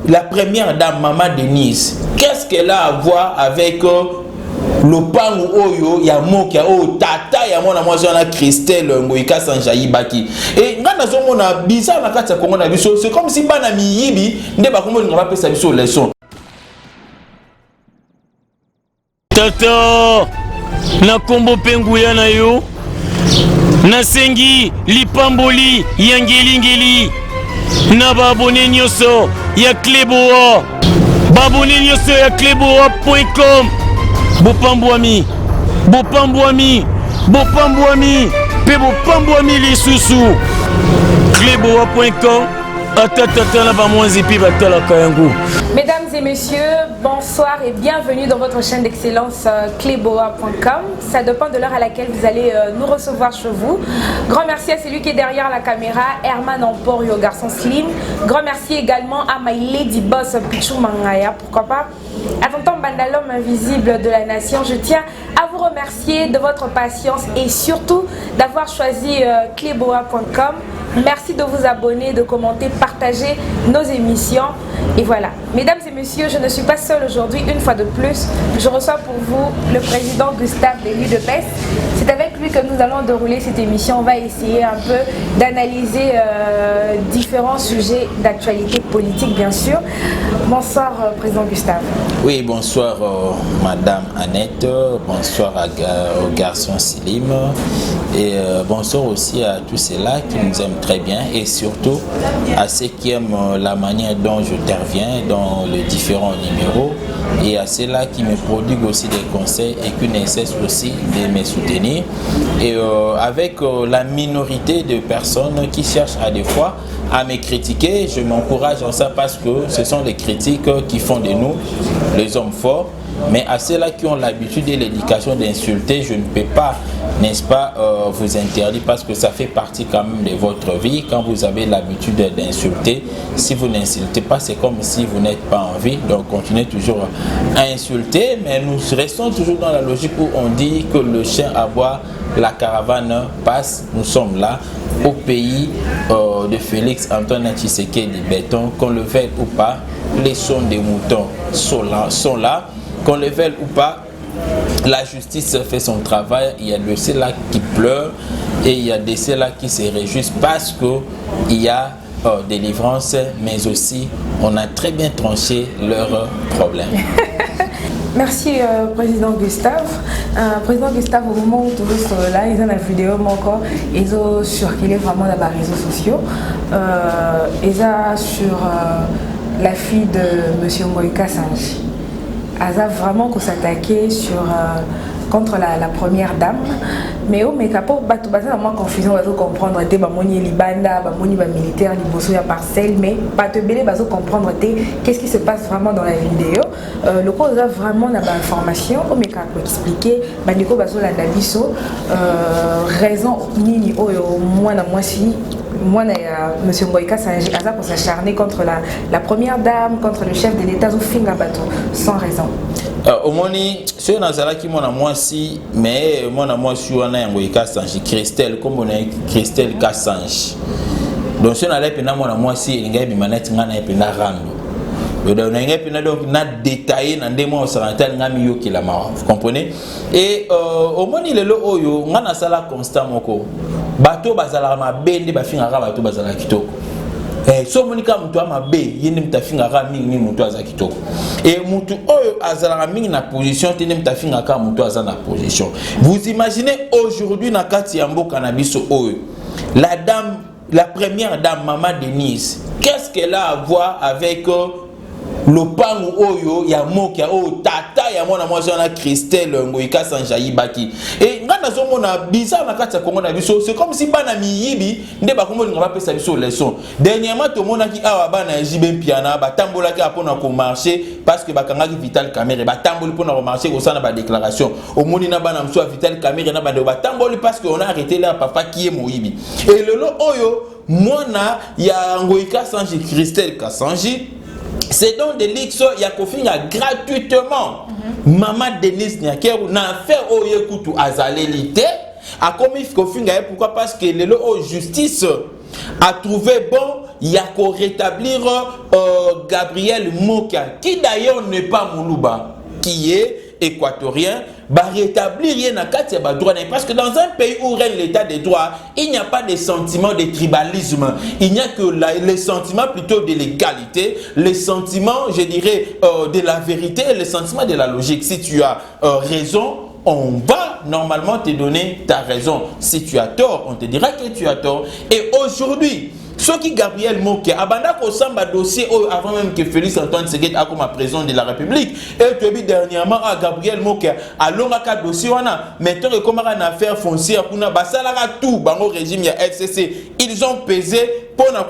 la première dame, Maman Denise, qu'est-ce qu'elle a à voir avec le pangu oyo ya mokia o tata ya mona mwasi na Christelle Ngoïka Sanjayi Baki? Et nga nazomona bizarre na kati ya Kongo na biso, c'est comme si bana miyibi nde bakombo ngaba pesa biso leçon. Tata na kombo penguya na yo nasengi lipamboli ya ngeli na babone nyoso ya Kleboa, babone nyoso ya kleboa.com. Bopambwami pe bopambwami lisusu kleboa.com. Mesdames et messieurs, bonsoir et bienvenue dans votre chaîne d'excellence kleboa.com. Ça dépend de l'heure à laquelle vous allez nous recevoir chez vous. Grand merci à celui qui est derrière la caméra, Herman Emporio, garçon slim. Grand merci également à my lady boss Pichou Mangaya, pourquoi pas. À tonton Bandalom invisible de la nation, je tiens à vous remercier de votre patience et surtout d'avoir choisi kleboa.com. Merci de vous abonner, de commenter, partager nos émissions. Et voilà. Mesdames et messieurs, je ne suis pas seule aujourd'hui. Une fois de plus, je reçois pour vous le président Gustave de l'UDPS. C'est avec lui que nous allons dérouler cette émission. On va essayer un peu d'analyser différents sujets d'actualité politique, bien sûr. Bonsoir, président Gustave. Oui, bonsoir, madame Annette. Bonsoir au garçon Silim. Et bonsoir aussi à tous ceux-là qui nous aiment très bien et surtout à ceux qui aiment la manière dont je interviens dans les différents numéros et à ceux-là qui me prodiguent aussi des conseils et qui ne cessent aussi de me soutenir. Et avec la minorité de personnes qui cherchent à des fois à me critiquer, je m'encourage en ça parce que ce sont les critiques qui font de nous les hommes forts. Mais à ceux-là qui ont l'habitude et l'éducation d'insulter, je ne peux pas, n'est-ce pas, vous interdire parce que ça fait partie quand même de votre vie. Quand vous avez l'habitude d'insulter, si vous n'insultez pas, c'est comme si vous n'êtes pas en vie. Donc continuez toujours à insulter, mais nous restons toujours dans la logique où on dit que le chien aboie, la caravane passe. Nous sommes là au pays de Félix Antoine Tshisekedi Béton, qu'on le veuille ou pas, les sons des moutons sont là. Qu'on le veuille ou pas, la justice fait son travail. Il y a de ceux-là qui pleurent et il y a de ceux-là qui se réjouissent parce qu'il y a délivrance, mais aussi on a très bien tranché leurs problèmes. Merci président Gustave. Président Gustave, au moment où tout est là, ils ont la vidéo encore, ils ont circulé vraiment dans les réseaux sociaux. Ils ont sur la fille de M. Ngoïka Sanjayi. Aza vraiment qu'on s'attaquait sur contre la première dame, mais au mécapo bato basa vraiment confusion bazo comprendre te ba moni libanda ba moni ba militaire liboso ya parcelle, mais bato belé bazo comprendre te qu'est-ce qui se passe vraiment dans la vidéo. Le cause a vraiment na ba information au mécapo expliquer bandiko bazo la biso raison nini oyo mwana mwasi moi, M. Ngoïka Sanjayi a pour s'acharner contre la première dame, contre le chef de l'État, sans raison. Au moni, ce nazala qui mon moi si, mais mon moi sur un Ngoïka Sanjayi, Christelle, comme on est Christelle Kassange. Donc ce n'a pas mon moi si, il y a une manette ngana et pena rando. Donc na détaillé dans des mots sur un tel ngami yo qui la mort. Vous comprenez? Et au moni le lo oyo ngana sala constant moko. Bato bazala mabende bafingaka bato bazala kitoko. So monika mutu amabe yende mtafingaka mingi mutu aza kitoko. Et mutu oyo azala mingi na position tene mtafingaka mutu aza na position. Vous imaginez aujourd'hui na kati ya mboka na biso oyo la première dame Maman Denise, qu'est-ce qu'elle a à voir avec le pangu oyo ya mokia o tata ya mona mwasi na Christelle Ngoïka Sanjayi Baki? Et nga nazomona bizarre na kati ya Kongo na biso, c'est comme si bana miyibi nde bakombo ngaba pesa biso leçon. Dernièrement to mona ki awa bana jibe piana batambola ki apona ko marcher parce que bakanga ki Vital Kamerhe batamboli pona ko marcher ko sana ba déclaration. Au moni na bana mso Vital Kamerhe na bande batamboli parce que on a arrêté là papa qui est moyibi. Et le lo oyo mona ya Ngoïka Sanjayi Christelle Kassanji, c'est donc des lits il y a kofinga gratuitement. Maman Denise Nyakeru n'a fait oye kutu azalelité a commis kofinga pourquoi parce que le justice a trouvé bon il y a qu'à rétablir Gabriel Moka, qui d'ailleurs n'est pas Moulouba, qui est équatorien, va rétablir rien à Katia droit, parce que dans un pays où règne l'état des droits, il n'y a pas de sentiment de tribalisme, il n'y a que les sentiments plutôt de l'égalité, les sentiments, je dirais, de la vérité, les sentiments de la logique. Si tu as raison, on va normalement te donner ta raison. Si tu as tort, on te dira que tu as tort. Et aujourd'hui, ce qui Gabriel Moke, abanda ko samba dossier avant même que Félix Antoine Tshisekedi a comme président de la République, et tu as vu dernièrement à Gabriel Moke à longa dossier wana, maintenant que comme une affaire foncière pour na basala tout bango régime ya FCC, ils ont pesé pour na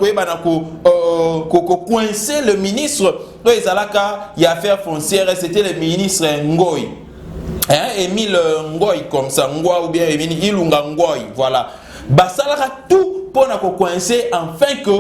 coincer le ministre de Zalaka y affaire foncière, c'était le ministre Ngoy. Émile Ngoy comme ça, Ngoy ou bien Émile Ilunga Ngoy, voilà. Basalara tout pour na coincer afin que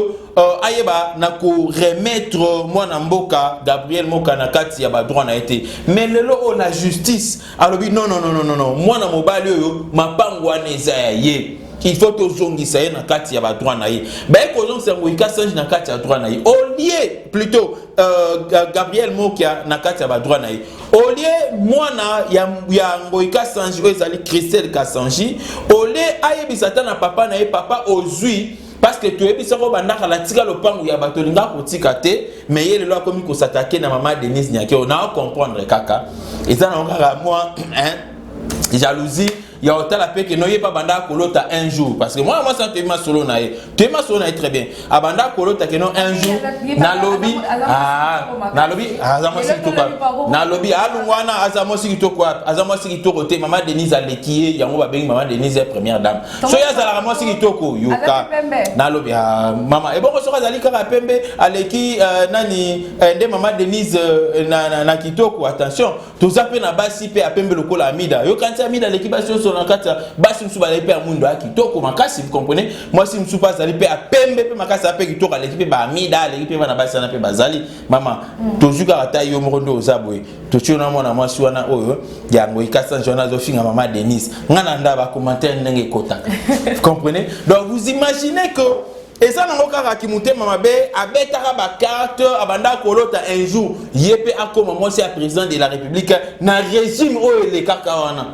ayeba na ko remettre moi na mboka Gabriel Moka na kati ya ba droit na été. Mais lelo la justice alors non moi na mobali yo mapangwa neza ye. Il faut toujours dire ça na kati ya ba droit na ye. Ben ko zong sango ikasange na kati ya droit na ye. Au lieu plutôt Gabriel Moka na kati ya ba droit na ye. Au lieu moi na ya ngoika sanji ezali Christelle Kasanji, au lieu ayebisa ta na papa na ye papa ozui parce que tu es bisa ko bandaka la tika lopangu ya bato linga ko tika te mais yele lo komi ko s'attaquer na maman Denise Nyake on a comprendre kaka et ça na ngara moi jalousie il y a autant la paix que non y pas banda kolota un jour parce que moi ça te ma solo na très bien abanda kolota que non un jour na lobby na lobby azamo siki to na lobby alungwana azamo siki to quoi azamo siki to côté maman Denise Alekié yango ba bengi maman Denise première dame so ya zala mo siki to ko yoka na lobby maman et bon so kazali kaka pembe aleki nani de maman Denise na kitoko attention to zape na basi pe apembe lokola amida yo kanti amida l'équipation na kata basi msuba lepe ya mundo akitoko makasi vous comprenez moi si msuba zali pe apembe pe makasi ape kitoko l'équipe ba amida l'équipe ba na basi na pe bazali mama tozuka ata yo mrondo ozabwe tochona mona mwasi wana oyo yango ikasa jona zo finga mama Denise ngana ndaba commentaire ndenge kotaka vous comprenez donc vous imaginez que et ça n'a aucun qui monte mamabe abetaka ba carte abanda kolota un jour yepe akoma moi c'est président de la République na régime oyo le kakawana.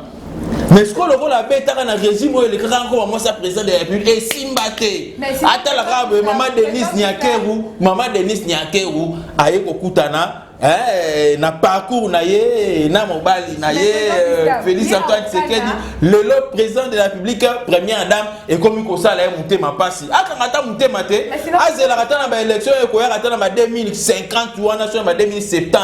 Mais ce que le rôle a fait dans le régime où il est encore moi ça président de la République et Simbate. Attends la rabe maman Denise Nyakeru aye kokutana na parcours na ye na mobali na ye Félix Antoine Tshisekedi le président de la République première dame et comme ko sala monter ma passe akangata monter mate azela katana ba élection e ko ya katana ba 2050 ou na so ba 2070.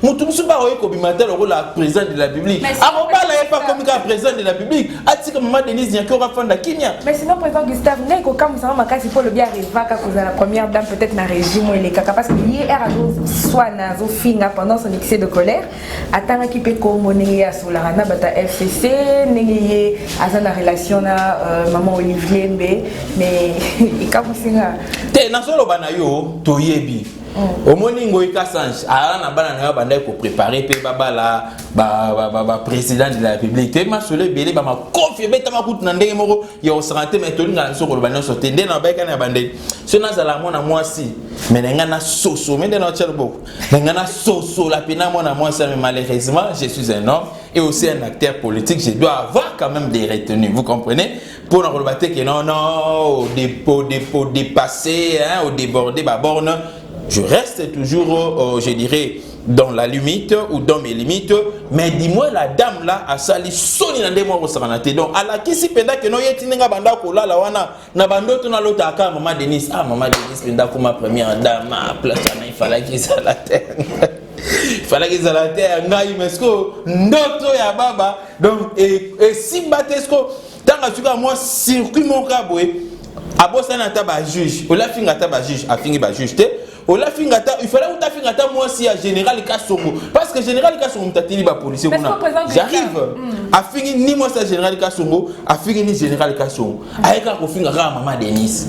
Moutoumsou ba oye kobimatel le rôle président de la République. Avant pas là pas comme président de la République. Ati comme maman Denise Nyake aura fond Kenya. Mais sinon président Gustave Neko comme ça makasi pour le bien arriver ka cause la première dame peut-être na régime ou les kaka parce que hier a soit na zo finga pendant son excès de colère atanga ki pe ko moné ya solarana bata FCC nengé azana relation na maman Olivier Mbe mais ikamusinga te na solo bana yo toyebi. Au moningo ikasange na bana na banda ko préparer pe babala ba président de la République te ma solo belé ba ma confier beta ma kutu na ndenge moko ya osante metoli na so ko bana so tende na ba kana bande so na zala mona mwasi mais ngana soso mais na tchelo boko ngana soso la pena mona mwasi mais malheureusement je suis un homme et aussi un acteur politique je dois avoir quand même des retenues vous comprenez pour nous rebattre que non au dépasser hein au déborder ba borne. Je reste toujours, je dirais, dans la limite ou dans mes limites. Mais dis-moi, la dame là a sali soni na ndemo au saranate. Donc, à la kisi penda que no yeti nenga banda kola la wana na bando to na lota aka maman Denise. Ah maman Denise penda comme ma première dame à place il fallait qu'ils à la terre. Il fallait qu'ils à la terre. Ngai mesko ndoto ya baba. Donc et si batesko tanga suka moi circuit mon kabwe. Abosa na taba juge. Ola finga taba juge, a fingi ba juge te. Ola fingata, il fallait que fingata moi si à général Kassongo parce que général Kassongo tatili ba policier kuna. J'arrive a fingi ni moi ça général Kassongo, a fingi ni général Kassongo. Ayeka ko finga ka maman Denise.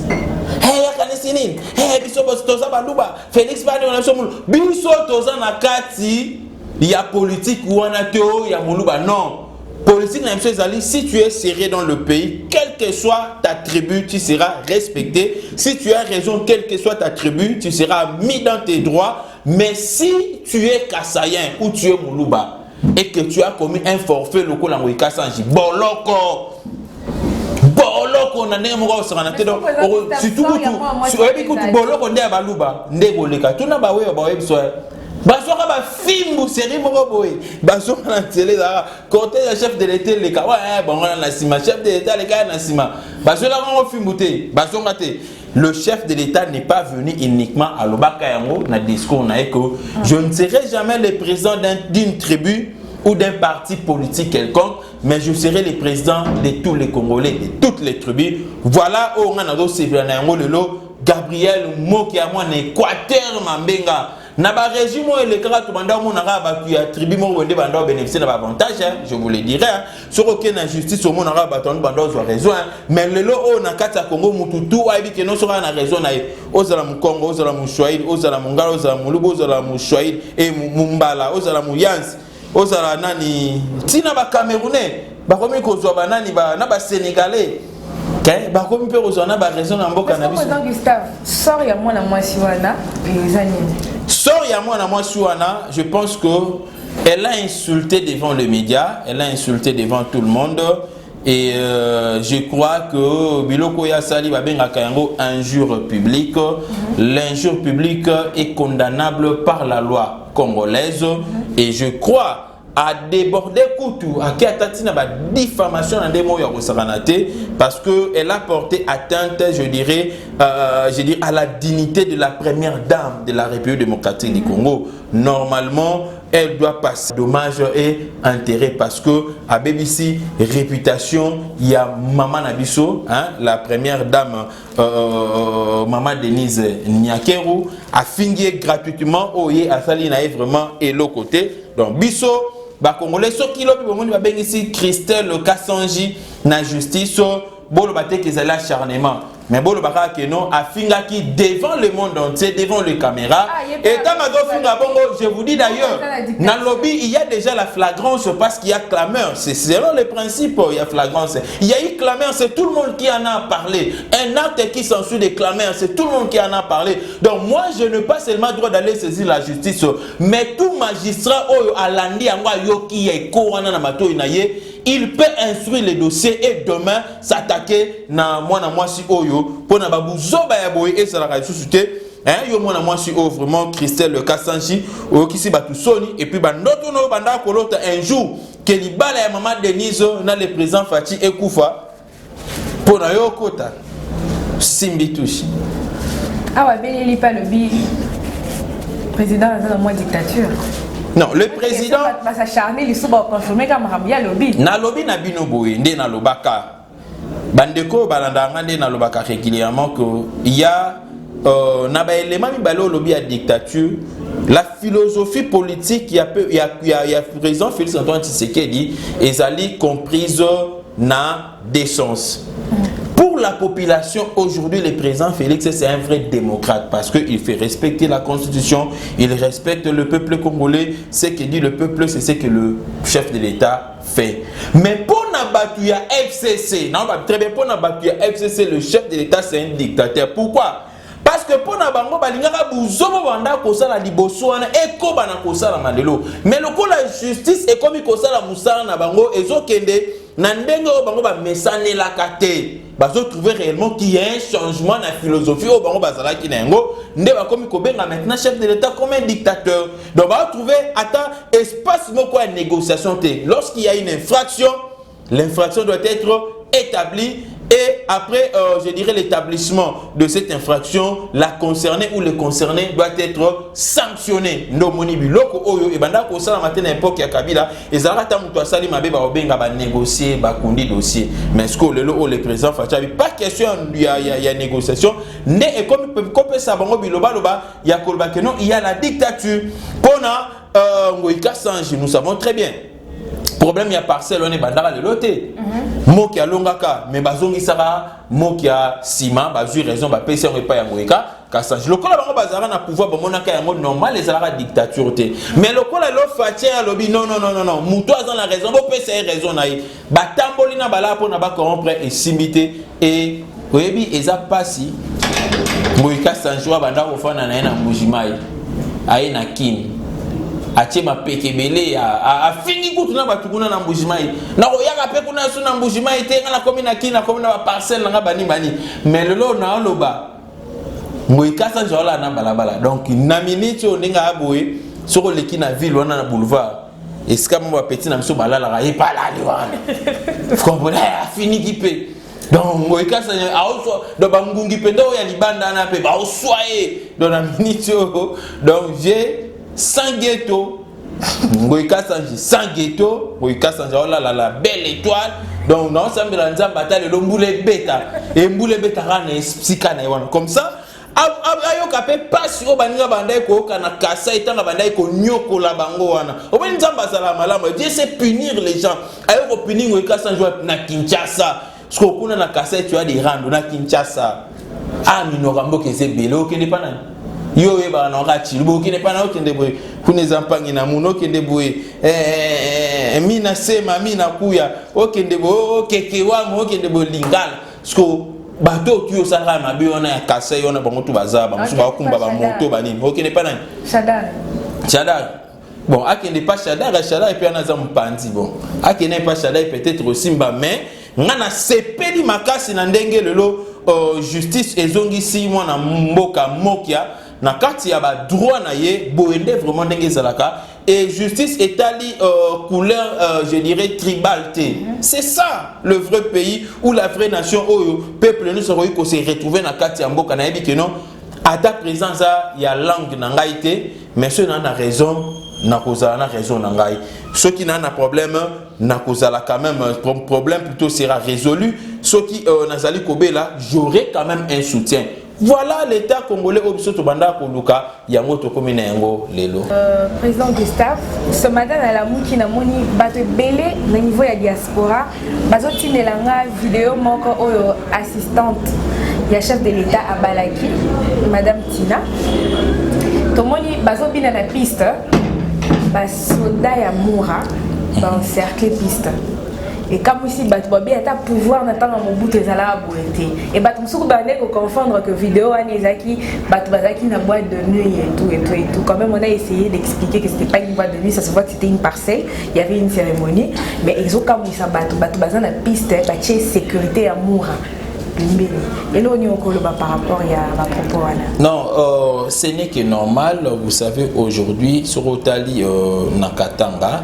Hey kanisini, hey biso toza baluba, Félix Bane on a so biso toza na kati ya politique wana teo ya moluba non. politique si tu es sérieux dans le pays, quelle que soit ta tribu, tu seras respecté. Si tu as raison, quelle que soit ta tribu, tu seras mis dans tes droits. Mais si tu es Kassayen ou tu es Moulouba et que tu as commis un forfait local en Kassanji, boloko na ndenge moko osana te donc surtout boloko nde baluba nde boleka tuna bawe bawebiso basoka ba fimbu série moko boye basoka na télé là côté le chef de l'état le ka ouais bon na sima chef de l'état le ka na sima basoka ngo fimbu te basoka te. Le chef de l'État n'est pas venu uniquement à Lobaka Yango na discours na eko je ne serai jamais le président d'une tribu ou d'un parti politique quelconque, mais je serai le président de tous les Congolais, de toutes les tribus. Voilà où on a Gabriel Mokiamon Équateur Mambenga. Naba régime le kara to banda mo na ba tu tribu mo wende banda bénéficier na avantage, je vous le dirai. Sur aucune injustice au mo na ba ton banda zo raison, mais le lo o na kata Congo mututu aibi ke no sera na raison na ozala mu Congo, ozala mu Swahili, ozala mu Ngalo, ozala mu Lubo, ozala mu Swahili et Mumbala, ozala mu Yans. Ozala nani tina ba Camerounais ba komi ko zo ba nani ba na ba Sénégalais ba komi pe ko zo na ba raison na mboka na biso. Gustave sort ya mwana mwasi wana paysanne sort ya mwana mwasi wana, je pense que elle a insulté devant les médias, elle a insulté devant tout le monde et je crois que biloko ya sali ba benga kayango injure publique. L'injure publique est condamnable par la loi congolaise et je crois à déborder Koutou à qui atatina ba diffamation dans des mots ya kosakanate parce que elle a porté atteinte je dirais à la dignité de la première dame de la République démocratique du Congo. Normalement elle doit passer dommages et intérêts parce que à BBC réputation il y a Maman Nabiso hein, la première dame Maman Denise Nyakeru a fini gratuitement oye a sali na vraiment et l'autre côté donc Biso ba Congolais so kilo pe bomoni ba bengisi Christelle Kassanji na justice bolo baté qu'ils allaient acharnement mais bolo baka que non a finga qui devant le monde entier devant les caméras et tamazo finga bongo je vous dis d'ailleurs dans le lobby il y a déjà la flagrance parce qu'il y a clameur c'est selon les principes il y a flagrance il y a eu clameur c'est tout le monde qui en a parlé un acte qui s'ensuit des clameurs c'est tout le monde qui en a parlé donc moi je n'ai pas seulement droit d'aller saisir la justice mais tout magistrat oyo alandi angwa yoki ya ikowana na mato inaye il peut instruire les dossiers et demain s'attaquer na mwana mwasi oyo pona babuzoba ya boye et ça la suscité hein yo mwana mwasi oyo vraiment Christelle Kassanji oyo kisi batu soni et puis bandoto no banda kolota un jour que libala ya Maman Denise na le président Fati ekufa pona yo kota simbi touche awa beli pas le bi président dans moi dictature. Non, le président va s'acharner, il va confirmer comme Rambia lobby. Na lobby na bino boye ndé na lobaka. Bandeko balanda ngande na lobaka régulièrement que il y a na ba élément mi balo lobby à dictature, la philosophie politique il y a président Félix Antoine Tshisekedi ezali comprise na décence. Pour la population, aujourd'hui, le président Félix, c'est un vrai démocrate parce qu'il fait respecter la constitution, il respecte le peuple congolais. Ce que dit le peuple, c'est ce que le chef de l'État fait. Mais pour Nabatuya FCC, non, très bien, pour Nabatuya FCC, le chef de l'État, c'est un dictateur. Pourquoi? Parce que pour Nabango, balingaka buzobo banda kosala liboso wana eko bana kosala mandelo. Mais le coup la justice est comme kosala musala na bango ezokende na ndenge o bango ba mesane la kate. Bazo trouver réellement qu'il y a un changement dans la philosophie au bango bazala ki nango nde ba komi kobenga maintenant chef de l'État comme un dictateur. Donc va trouver attends espace moko à négociation té. Lorsqu'il y a une infraction, l'infraction doit être établie. Et après, je dirais, l'établissement de cette infraction, la concernée ou le concerné doit être sanctionné. Ndomoni biloko oyo e banda ko sala matin époque ya Kabila, ezala ta muto asali mabe ba obenga ba négocier ba kundi dossier. Mais ce que le président Fachabi pas question il y a négociation, né et comme ça bango biloba loba, ya kolba que non, il y a la dictature. Pona Ngoïka Sanji, nous savons très bien. Problème il y a parcelle on est bandara le loté. Moki a longaka mais bazongi sara moki a sima bazu raison ba pesa on pas ya Ngoïka Kassange. Le Kola bango bazara na pouvoir bamonaka yango normal les la dictature te. Mais le Kola lo fatia lobby non. Muto a la raison, bo pesa raison na yi. Batamboli na bala po na ba corrompre et simité et oyebi eza pasi. Moïse Kassange wa banda ko fana na na Mbujimai. Aye na kin. Atie ma pekebele a fini kutu na batukuna na Mbujimai. Na oyaka pe kuna su na Mbujimai te ngala komi na kin na komi na parcelle na bani. Mais lelo na loba Moïse Kassange wala na balabala. Donc na minute on nga aboye soko leki na ville wana na boulevard. Est-ce que mon petit na mso balala ra e pas là wana. Vous comprenez? A fini qui pe. Donc Moïse Kassange a oso do bangungi pendo ya libanda na pe ba oswaye dans la minute. Donc j'ai sans ghetto. Moïse Kassange sans ghetto. Moïse Kassange wala la belle étoile. Donc non ça me lanza bataille le mboule beta et mboule beta rana explica na wana comme ça ayoka pe passe o baninga bandai ko kana kasa itanga bandai ko nyoko la bango wana obeni nzamba sala malama Dieu sait punir les gens ayoko punir Moïse Kassange na Kinshasa parce que kuna na kasa tu as des rando na Kinshasa minorambo keze belo kende pana yo eba na ngati lubo kende pana okende boy kuna zampangi na muno kende boy mina sema mina kuya okende boy okeke wangu okende boy lingala parce que bato tu osala mabe ona ya kasa yona bango tu bazaba musu ba kumba ba moto banini okende pana Shadar bon akende pas Shadar et puis anaza mpandi bon akende pas Shadar peut-être aussi mba mais ngana sepeli makasi na ndenge lelo justice ezongisi mwana mboka mokia na kati ya ba droit na ye boende vraiment ndenge zalaka et justice etali couleur je dirais tribalité. C'est ça le vrai pays où la vraie nation oyo peuple nous sera ko se retrouver na kati ya mboka na yebi que non à ta présence il y a langue na ngai te mais ceux na raison na kozala na raison na ngai ceux qui n'a problème na kozala quand même problème plutôt sera résolu ceux qui nazali kobela j'aurai quand même un soutien. Voilà l'état congolais au biso to banda ko luka yango to komina yango lelo. Président Gustave, ce matin à la muki na moni bato belé na niveau ya diaspora bazoti nelanga vidéo moko oyo assistante ya chef de l'état à Balaki madame Tina. To moni bazobina na piste ba soda ya Moura dans cercle piste. Et comme ici, tu as pouvoir d'entendre mon bout de la boîte. Et tu peux confondre que vidéo Anezaki, tu une boîte de nuit et tout. Quand même, on a essayé d'expliquer que ce n'était pas une boîte de nuit, ça se voit que c'était une parcelle, il y avait une cérémonie. Mais ils ont comme ça, tu as une piste, tu as sécurité à Moura. Et là, on est encore par rapport à propos. Non, ce n'est que normal. Vous savez, aujourd'hui, sur Otali, Nakatanga,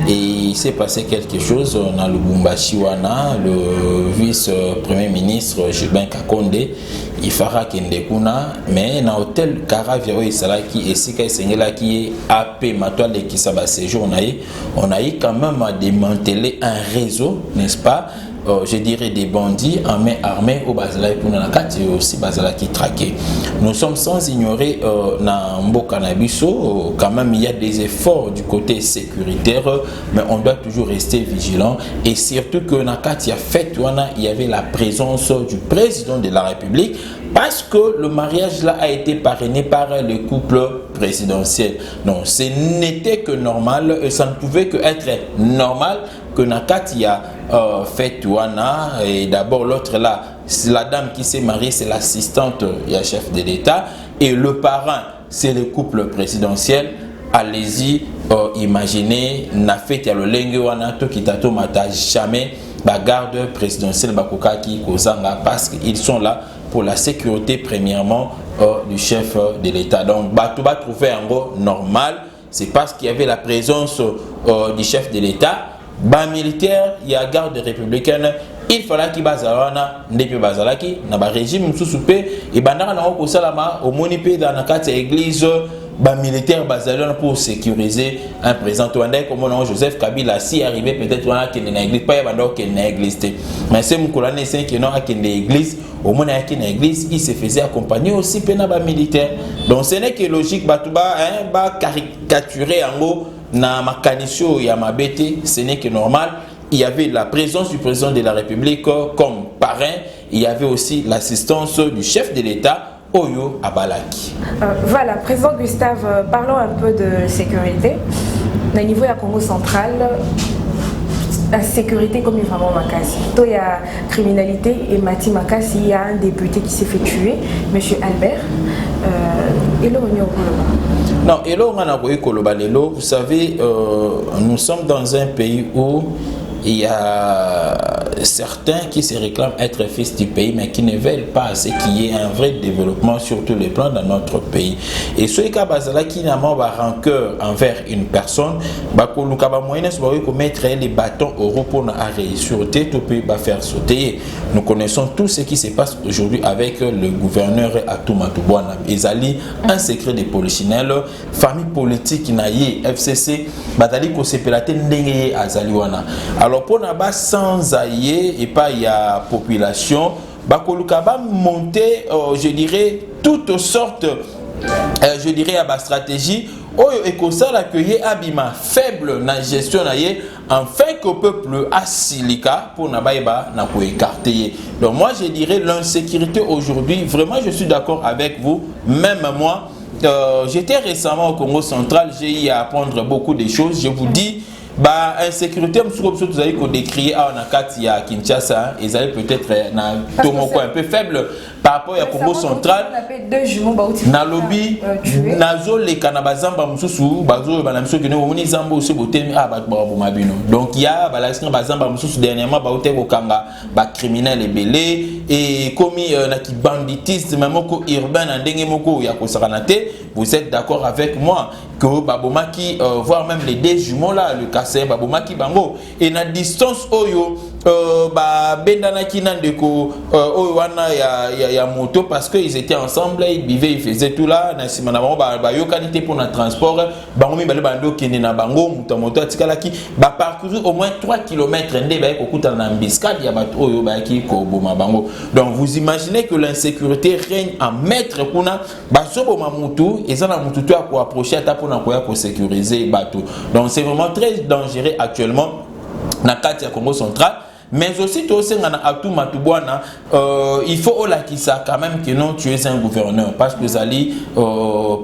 et il s'est passé quelque chose dans le Lubumbashi wana, le vice-premier ministre Jubin Kakonde, il fera Kendekuna, mais dans l'hôtel Caravia Salaki et Sika Sengela qui est AP Matoile qui s'est séjour, on a eu quand même à démanteler un réseau, n'est-ce pas? Je dirais des bandits en main armée au Bazala pour la carte et aussi Bazala qui traqué. Nous sommes sans ignorer dans Mboka Nabiso, quand même il y a des efforts du côté sécuritaire, mais on doit toujours rester vigilant et surtout que dans carte il y avait la présence du président de la République parce que le mariage là a été parrainé par le couple présidentiel. Donc ce n'était que normal et ça ne pouvait que être normal que Nakati a fait Touana et d'abord l'autre là, la dame qui s'est mariée, c'est l'assistante et la chef de l'État et le parrain, c'est le couple présidentiel. Allez-y, imaginez, na fait ya le lenge wana to kitato mata jamais la garde présidentielle bakokaki kozanga parce qu'ils sont là pour la sécurité premièrement du chef de l'État. Donc bato ba trouver en gros normal, c'est parce qu'il y avait la présence du chef de l'État. Bas militaire, il y a garde républicaine, il fallait qu'il bazalana, depuis bazalaki, na ba régime sous-soupé, et bandara na oko salama, au monipe dans la carte église, bas militaire bazalana pour sécuriser un président Rwandais comme on Joseph Kabila si arrivé peut-être on a qu'il n'est église, pas y a qu'il n'est église. Mais c'est mon colonel c'est qui non a qu'il n'est église, au moins a qu'il n'est église, il se faisait accompagner aussi pena bas militaire. Donc ce n'est que logique, batuba, bah caricaturer en gros. Na makanisho ya mabete, ce n'est que normal. Il y avait la présence du président de la République comme parrain. Il y avait aussi l'assistance du chef de l'État oyo abalaki. Voilà, président Gustave, parlons un peu de sécurité. Au niveau du Congo central, la sécurité comme vraiment Makassi. Il y a criminalité et Mati Makassi, il y a un député qui s'est fait tuer, M. Albert. Et là, on est au Koloba. Non, et là, on a Koloba. Vous savez, nous sommes dans un pays où il y a certains qui se réclament être fils du pays, mais qui ne veulent pas ce qu'il y ait un vrai développement sur tous les plans dans notre pays. Et ceux qui ont rancœur envers une personne, mettre les bâtons au repos à réussir, faire sauter. Nous connaissons tout ce qui se passe aujourd'hui avec le gouverneur Atumatubwana. Ezali, un secret de polichinelle, famille politique naïe, FCC, batali ko sepelate ndenge azaliwana. Alors pour naba sans aïe et pas il y a population, bakolukaba monter, je dirais toutes sortes, je dirais à ma stratégie. Oyo ekosala accueillir abima faible na gestion naïe afin que le peuple asilika pour nabaïba na ko écarter. Donc moi je dirais l'insécurité aujourd'hui, vraiment je suis d'accord avec vous, même moi. J'étais récemment au Congo central, j'ai eu à apprendre beaucoup de choses. Je vous dis, insécurité, vous avez décrié à Nakati à Kinshasa, ils allaient peut-être un peu faible par rapport à Congo central. Na lobby, nazo les kanabazamba mususu, bazo banamso que nous on zambo aussi boté mabino. Donc il y a balaskin bazamba mususu dernièrement baoté okanga ba criminel ebelé et commis na ki banditisme même ko urbain na ndenge moko ya kosakanate. Vous êtes d'accord avec moi que babomaki voire même les deux jumeaux là le Kassé babomaki bango et na distance oyo ba bendana kinandeko oyo wana ya moto parce qu'ils étaient ensemble, ils vivaient, ils faisaient tout là na simana bango ba yokanité pour le transport bango mi bale bando kende na bango moto atikalaki ba parcourir au moins 3 km ndé ba kokuta na mbiscade ya bato oyo ba ki ko boma bango. Donc vous imaginez que l'insécurité règne en maître kuna ba soboma mutu ezana mutu to ko approcher ata pour na ko sécuriser bato. Donc c'est vraiment très dangereux actuellement na kati ya Congo central. Mais aussi, il faut quand même que non, tu es un gouverneur parce que Zali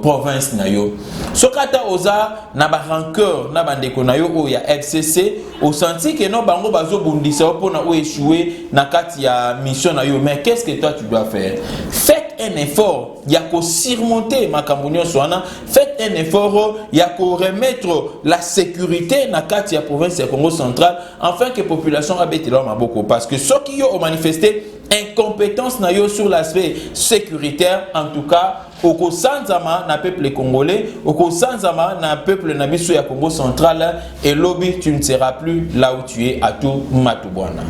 province nayo. Sokata oza na ba rancœur na bandeko nayo o ya FCC au senti que non bango bazo bundisa pour na échouer na kati ya mission nayo. Mais qu'est-ce que toi tu dois faire? Faites un effort, il y a qu'à surmonter ma cambonio soana. Faites un effort, il y a qu'à remettre la sécurité na kati ya province ya Congo central afin que la population habite là beaucoup parce que ceux qui ont manifesté incompétence na yo sur l'aspect sécuritaire en tout cas au Sanzama na peuple congolais au Sanzama na peuple na biso ya Congo central et lobby tu ne seras plus là où tu es à tout Matubwana.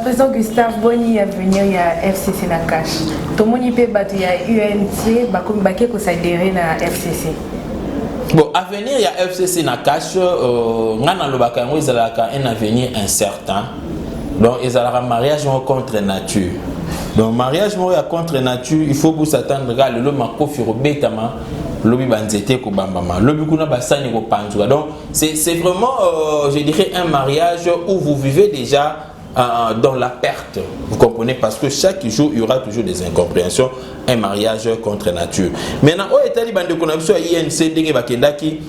Président Gustave Boni à venir ya FCC na cash. Tout moni pe batu ya UNC ba comme baké ko s'adhérer na FCC. Bon, avenir ya FCC na cash ngana lobaka yango ezalaka un avenir incertain. Donc ils ont un mariage contre nature. Donc mariage contre nature, il faut vous attendre à le mako firobetama lobi banzete ko bambama lobi kuna basani ko panzuka. Donc c'est vraiment je dirais un mariage où vous vivez déjà dans la perte. Vous comprenez parce que chaque jour il y aura toujours des incompréhensions, un mariage contre nature. Maintenant au état bande ko na biso INC ndenge bakendaki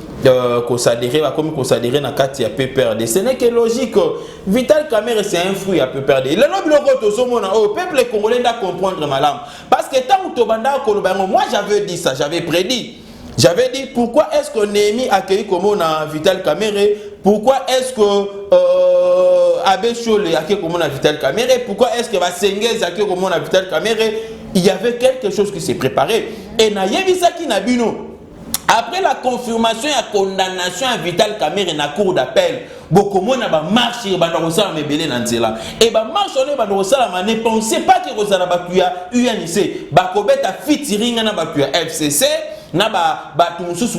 ko s'adhérer comme ko s'adhérer na kati ya PPRD. Ce n'est que logique. Vital Kamerhe c'est un fruit à PPRD. Le lobby to somona au peuple congolais doit comprendre malam parce que tant to banda ko lobango moi j'avais dit ça, j'avais prédit. J'avais dit pourquoi est-ce que Némi accueilli comme on a Vital Kamerhe? Pourquoi est-ce que Abbé Chole accueilli comme on a Vital Kamerhe? Pourquoi est-ce que Basengez accueilli comme on a Vital Kamerhe? Il y avait quelque chose qui s'est préparé. Et na yebisaki na bino. Après la confirmation et la condamnation à Vital Kamerhe na cour d'appel, beaucoup de gens ont marché, et marche on ne pensez pas que vous avez UNC, bakobeta fitiringa na batuya FCC, na batu mususu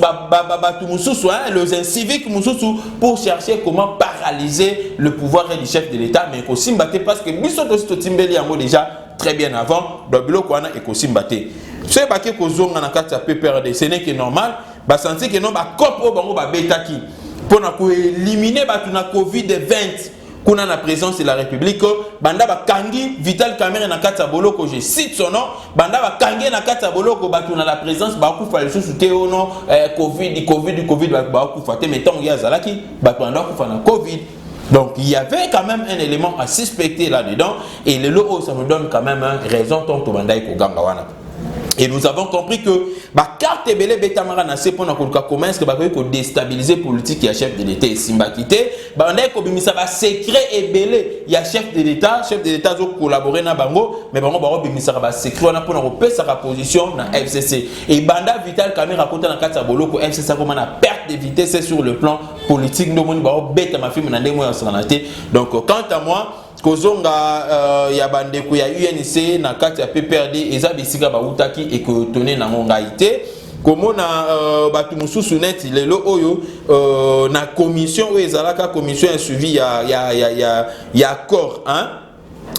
les civiques mususu pour chercher comment paralyser le pouvoir du chef de l'État, mais aussi parce que bisoto timbeli yango déjà très bien avant, donc biloko wana ekosimbate. Ce qui est kozonga na kati ya PPRD, ce n'est que normal, ba sentir que non ba kopo bango ba betaki pour na ko éliminer ba tuna Covid-20 kuna na présidence de la République banda ba kangi Vital Kamerhe na kati ya boloko, je cite son nom, banda ba kangi na kati ya boloko bato na la présidence ba kufa le sous te ono covid ba kufa te mettons ya zalaki bato banda kufa na covid. Donc il y avait quand même un élément à suspecter là-dedans et le lot ça nous donne quand même raison tant to banda ko ganga wana. Et nous avons compris que la carte est belle, Betamara n'a pas commencé à déstabiliser la politique et le chef de l'État et Simbakité. On a commis ça secret et belé. Il y a chef de l'État a collaboré na bango, mais bango baro bimi ça secret on a pour repérer sa position dans FCC. Et Banda Vital Kamerhe raconte dans carte boloko FCC comment on a perte de vitesse sur le plan politique. Nous on baro bête ma fille n'andé moi en santé. Donc quant à moi kozonga ya bandeko ya UNC na kati ya PPRD eza bisika ba utaki et que toné na ngongaité comme na batu mususu net lelo oyo na commission oyo ezalaka commission ya suivi ya accord hein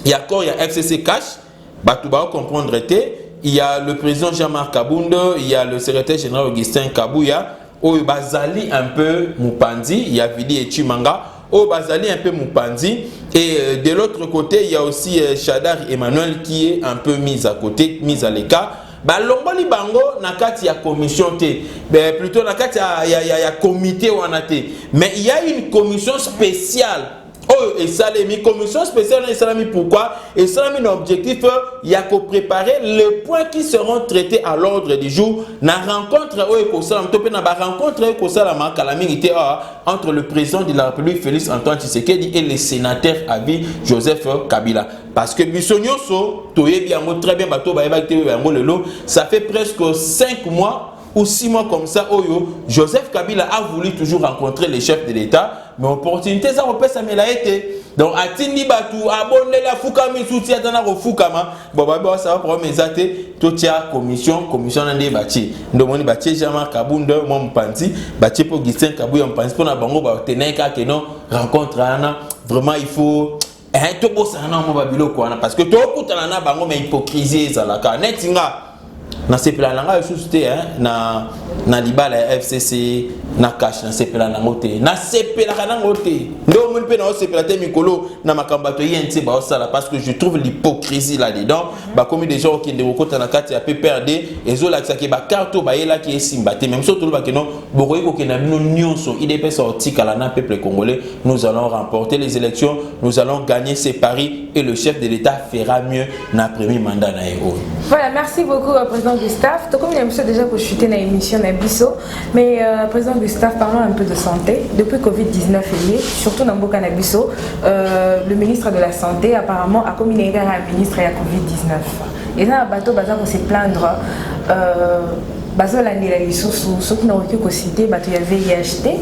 ya accord ya FCC cash batu ba comprendre té il y a le président Jean-Marc Kabund, il y a le secrétaire général Augustin Kabouya oyo bazali un peu Mupandi, il y a Vili et Chimanga au Bazali un peu Mupandi et de l'autre côté il y a aussi Chadar Emmanuel qui est un peu mis à côté, mis à l'écart. Longoli bango na kati ya commission té plutôt na kati ya comité wanaté mais il y a une commission spéciale. Oh, et ça les commission spéciale et ça pourquoi et ça un objectif il y a qu'à préparer les points qui seront traités à l'ordre du jour na rencontre entre le président de la République Félix Antoine Tshisekedi et le sénateur à vie Joseph Kabila parce que Bissonioso toyebi yango très bien bato ba yango lelo ça fait presque 5 mois ou 6 mois comme ça, Joseph Kabila a voulu toujours rencontrer les chefs de l'État, mais l'opportunité, ça ça a été. Donc, à Tindi Batou, abonné la Foukami, soutien à la Foukama, ça va pour mes athées, tout commission n'en bâti. Donc, on bâti Jean-Marc Kabund, mon panti, bâti pour Augustin Kabouya, on pense pour la bango, teneka, que non, rencontre Anna, vraiment il faut. Tout beau, ça n'a pas babilo, parce que tout le monde a bango, mais hypocrisie, ça la carne, na sepela nanga susute na libala ya FCC na cash na sepela nango te na sepela nango te ndo mun pe na sepela te mikolo na makambato yente ba osala parce que je trouve l'hypocrisie là dedans ba comme des gens qui de kokota na kati ya PPRD ezola ki ba carte ba yela ki esimba te même surtout ba que non bokoyi ko kena bino nyonso IDP sorti kala na peuple congolais nous allons remporter les élections nous allons gagner ces paris et le chef de l'État fera mieux na premier mandat na eo. Voilà, merci beaucoup président Gustave. Tout comme il y a monsieur déjà pour chuter dans l'émission Nabiso, mais président Gustave, parlons un peu de santé. Depuis Covid-19 est lié, surtout dans Mboka Nabiso, le ministre de la Santé apparemment a communiqué à un ministre à Covid-19. Et là, bateau bazar pour se plaindre, bateau l'année la ressources, ceux qui n'ont aucun cité, bateau il y avait VIH,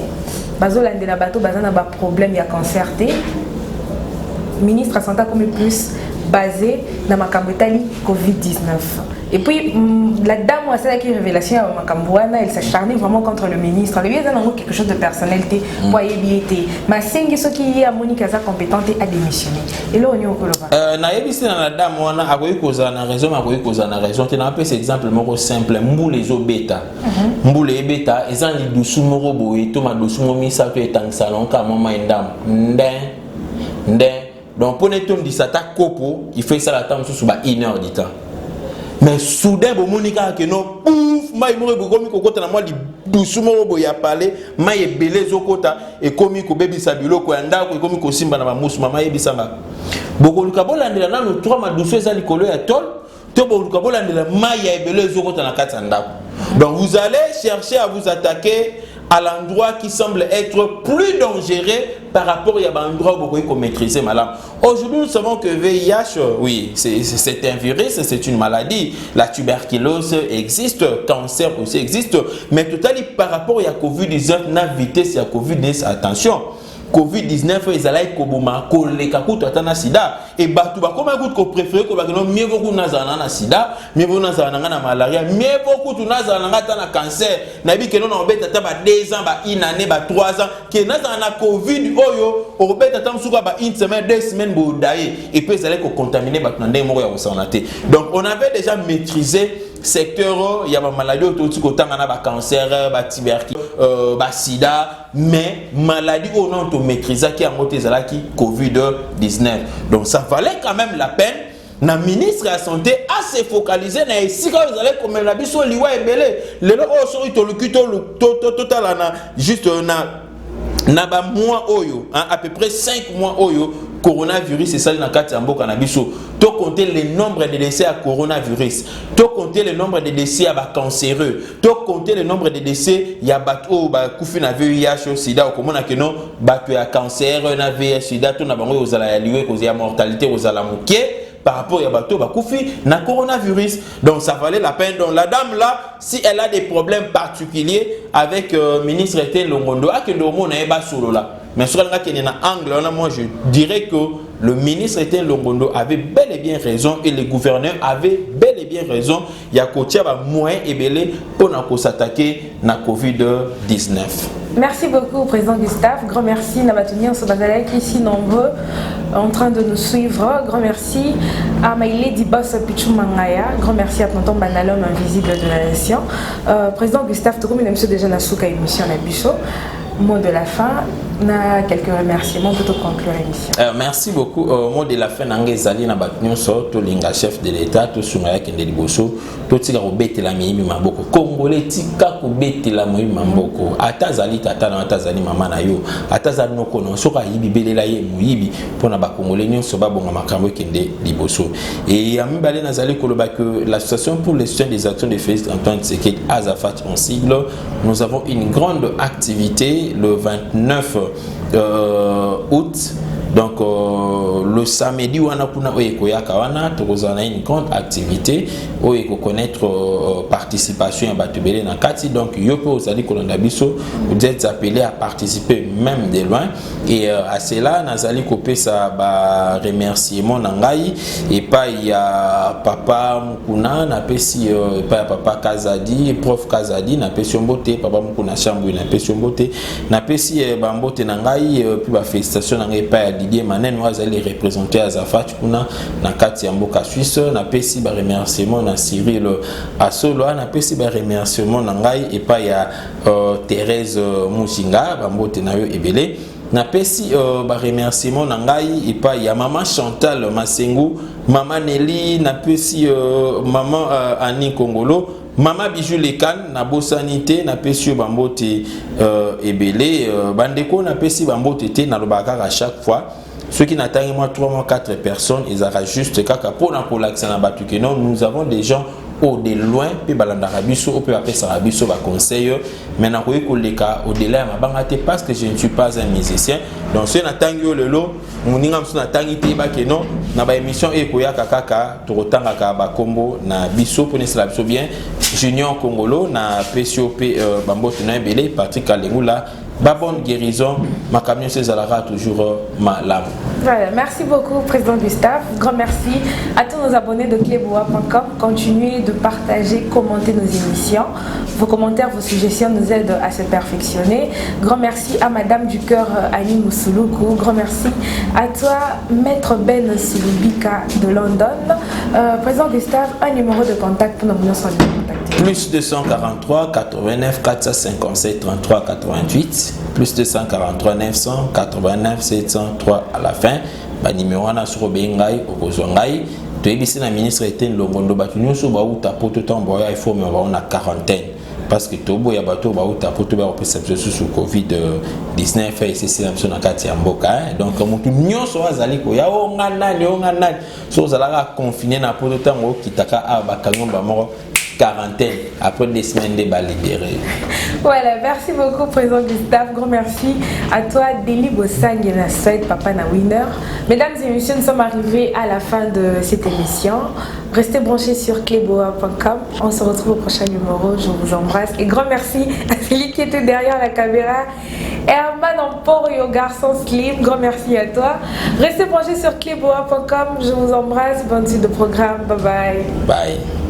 bateau l'année la bateau bazar n'a pas problème, il y a cancer. Ministre de la Santé comme plus basé dans ma cambotali Covid-19. Et puis, la dame, c'est la révélation à Makambouana, elle s'acharnait vraiment contre le ministre. Il y a quelque chose de personnalité, moyenneté. Mais c'est ce qui est à Monique Aza compétente à démissionner. Et là, on est au Colova. Naïbisi na dame, on a raison, tu as un peu cet exemple simple. Mboule les bêta. Mboule les bêta, ils ont dit doucement morobo et tout ma doucement mis ça peut être un salon comme maman et dame. Ndin. Donc pour les tomes de ça copo, il fait ça la temps sur 1 heure du temps. Mais soudain bon monika que non pouf mai mo bokomi kokota na moi di doucement bo ya parler mai ebele zokota et komi ko bebi sabilo ko anda ko komi ko simba na mamusu mama ebisanga. Boko luka bolandela na no 3 ma douceur za likolo ya tol to bo luka bolandela mai ya ebele zokota na kati ndako. Donc vous allez chercher à vous attaquer à l'endroit qui semble être plus dangereux par rapport à l'endroit où vous pouvez maîtriser malade. Aujourd'hui, nous savons que VIH, oui, c'est un virus, c'est une maladie. La tuberculose existe, cancer aussi existe. Mais tout à l'heure, par rapport à COVID-19, na vitesse à COVID-19, attention. COVID-19 ils allaient koboma koleka kutu atana sida et batu ba koma kutu ko préférer ko ba non mieux beaucoup nazana na sida mieux beaucoup nazana na malaria mieux beaucoup tu nazana na tana cancer na bi ke non obeta ta ba 2 ans ba 1 année ba 3 ans ke nazana na covid oyo obeta ta msuka ba 1 semaine 2 semaines bo daye et puis ils allaient ko contaminer ba ndé moko ya kosana te. Donc on avait déjà maîtrisé secteur il y a ma maladie autotique autant on a ba cancer ba tuberculose ba sida mais maladie au nom to maîtriser qui a monté ça qui COVID-19 donc ça valait quand même la peine na ministre de la santé à se focaliser na ici quand vous allez comme la biso liwa ebele le o so to total na juste na ba mois oyo à peu près 5 mois oyo coronavirus c'est ça na kati mboka na biso to compter le nombre de décès à coronavirus to compter le nombre de décès à ba cancéreux to compter le nombre de décès ya bato ba kufi na VIH sida okomona que non bato ya cancer na VIH sida to na bango ozala ya liwe ko ya mortalité ozala moké par rapport à bateau bakoufi na coronavirus donc ça valait la peine donc la dame là si elle a des problèmes particuliers avec ministre Etienne Longondo a que domo na eba solo là mais sur la qui est na angle là moi je dirais que le ministre Etienne Longondo avait bel et bien raison et le gouverneur avait bel et bien raison il y a kotia ba moyen ebele pour na s'attaquer na COVID-19. Merci beaucoup, Président Gustave. Grand merci, Nabatounia Sobazalek, ici nombreux, en train de nous suivre. Grand merci à Maïlé Dibos Pichou Mangaya. Grand merci à Tonton Banalom, invisible de la nation. Président Gustave, tout comme nous déjà na souka émission na Bicho. Mot de la fin, na quelques remerciements pour conclure l'émission. Merci beaucoup. Mot de la fin, Nangé Zali na Batnyon to linga chef de l'État, to Sumaya Kende Liboso, to tika ko bete la miimi mamboko. Congolais tika ko bete la miimi mamboko. Ata Zali tata na ata Zali mama na yo. Ata Zali no kono soka yibi belela ye muyibi pona ba Congolais nyonso ba bonga makambo Kende Liboso. Et ami balé na Zali koloba que l'association pour le soutien des actions de Félix Antoine Tshisekedi Azafat en sigle, nous avons une grande activité le 29 août. Donc le samedi on a kuna oyekoyaka wana tozana une grande activité oyeko connaître participation à batubele na kati donc yopo ozali kolanda biso vous êtes appelés à participer même de loin et à cela nazali kopesa ba remerciement na ngai et pas il y a papa Mukuna na pesi pas papa Kazadi prof Kazadi na pesi mbote papa Mukuna chambu na pesi mbote na pesi ba mbote na ngai puis ba félicitation na ngai pas Didier Manen moi allez représenter Azafat kuna na kati ya mboka Suisse na pesi ba remerciement na Cyril Asolo na pesi ba remerciement na ngai et pas ya Thérèse Musinga ba mbote na yo ebele na pesi ba remerciement na ngai et pas ya maman Chantal Masengu maman Nelly na pesi maman Annie Kongolo Mama Bijou Lekan na bosanité na pesi bambote ebele bandeko na pesi bambote te na lobaka à chaque fois ceux qui n'atteignent moi 3 mois 4 personnes ils aura juste kaka pour na relaxer na batu que non nous avons des gens au de loin pe balanda rabiso au pe apé sarabiso ba conseil maintenant ko ekoleka au delà ma bangate parce que je ne suis pas un musicien donc ceux n'atteignent le lot muninga mso n'atteignent te ba que non na ba émission ekoya kaka to rotanga ka ba kombo na biso pour nesla biso bien Junior Congolo na PCOP bambote na belé Patrick Alengula ba bonne guérison ma camion Césalara toujours ma lame. Voilà, merci beaucoup Président Gustave. Grand merci à tous nos abonnés de cleboa.com. Continuez de partager, commenter nos émissions. Vos commentaires, vos suggestions nous aident à se perfectionner. Grand merci à Madame du Cœur Annie Moussoulou. Grand merci à toi Maître Ben Soulubika de London. Président Gustave, un numéro de contact pour nous contacter. Plus 243 89 457 33 88 plus 243 989 703 à la fin ba numéro na sur bengai okozongai to ebisi na ministre Etienne Longondo batu nyonso ba uta poto tambo ya il faut mais on a quarantaine parce que tobo ya bato ba uta poto ba perception sur COVID-19 et c'est ça na kati ya mboka donc mutu nyonso azali ko ya ngana so zalaka confiné na poto tambo kitaka ba kangomba moko quarantaine après des semaines de bas libérés. Voilà, merci beaucoup Président Gustave, grand merci à toi Deli Bossang et la Suède, Papa na Winner. Mesdames et messieurs, nous sommes arrivés à la fin de cette émission. Restez branchés sur cleboa.com. On se retrouve au prochain numéro. Je vous embrasse et grand merci à celui qui était derrière la caméra. Herman Emporio, garçon slim, grand merci à toi. Restez branchés sur cleboa.com. Je vous embrasse. Bonne suite de programme. Bye bye. Bye.